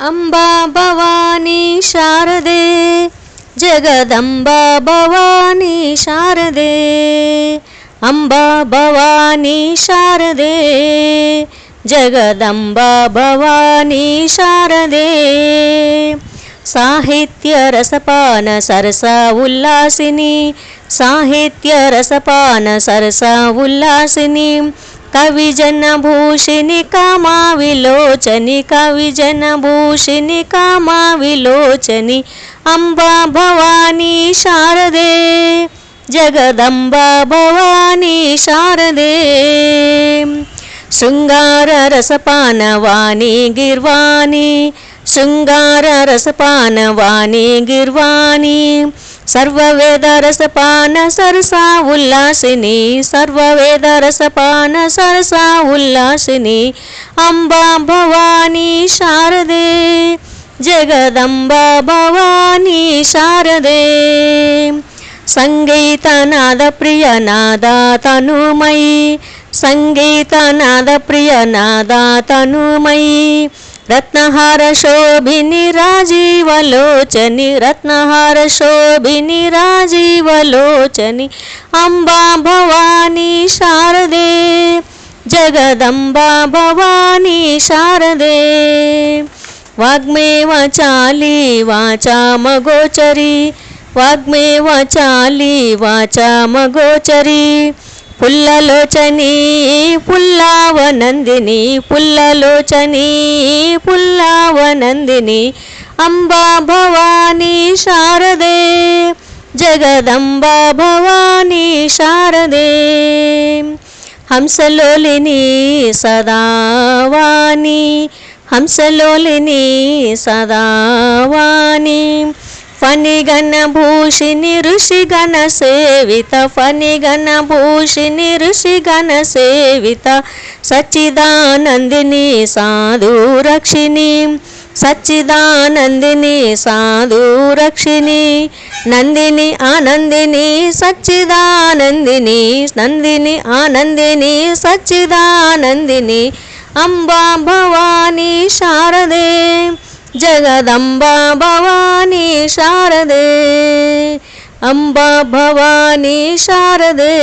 అంబా భవానీ శారదే జగదంబా భవానీ శారదే అంబా భవానీ శారదే జగదంబా భవానీ శారదే సాహిత్య రసపాన సరస ఉల్లాసిని సాహిత్య రసపాన సరస ఉల్లాసిని కవిజన భూషిని comma విలోచని కవిజన భూషిని comma విలోచని అంబా భవానీ శారదే జగదంబా భవానీ శారదే శృంగార రసపాన వాణి గిర్వాణి శృంగార రసపాన వాణి గిర్వాణి సర్వవేద రసపాన సరసా ఉల్లాసిని సర్వవేద రసపాన సరసా ఉల్లాసిని అంబా భవానీ శారదే జగదంబా భవానీ శారదే సంగీత నాద ప్రియ నాద తనుమయి సంగీత నాద ప్రియ నాద తనుమయి రత్నహార శోభిని రాజీవలోచని రత్నహార శోభిని రాజీవలోచని అంబా భవానీ శారదే జగదంబా భవానీ శారదే వాగ్మే వాచాలి వాచామగోచరి వాగ్మే వాచాలి వాచామగోచరి పుల్లలోచని పుల్లావనందిని పుల్లలోచని పుల్లావనందిని అంబా భవానీ శారదే జగదంబా భవానీ శారదే హంసలోలిని సదావాణి హంసలోలిని సదావాణి ఫణిగణ భూషిని ఋషిగణ సేవిత ఫణిగణ భూషిని ఋషిగణ సేవిత సచ్చిదానందిని సాధురక్షిణి సచ్చిదానందిని సాధురక్షిణి నందిని ఆనందిని సచ్చిదానందిని నందిని ఆనందిని సచ్చిదానందిని అంబా భవానీ శారదే జగదంబా భవానీ శారదే అంబా భవానీ శారదే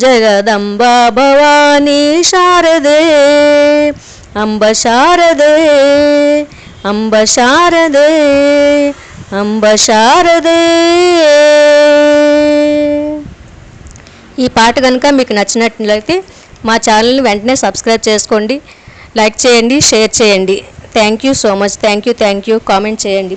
జగదంబా భవానీ శారదే అంబ శారదే అంబ శారదే అంబ శారదే. ఈ పాట కనుక మీకు నచ్చినట్లయితే మా ఛానల్ని వెంటనే సబ్స్క్రైబ్ చేసుకోండి, లైక్ చేయండి, షేర్ చేయండి. Thank you so much. Thank you. Comment చేయండి.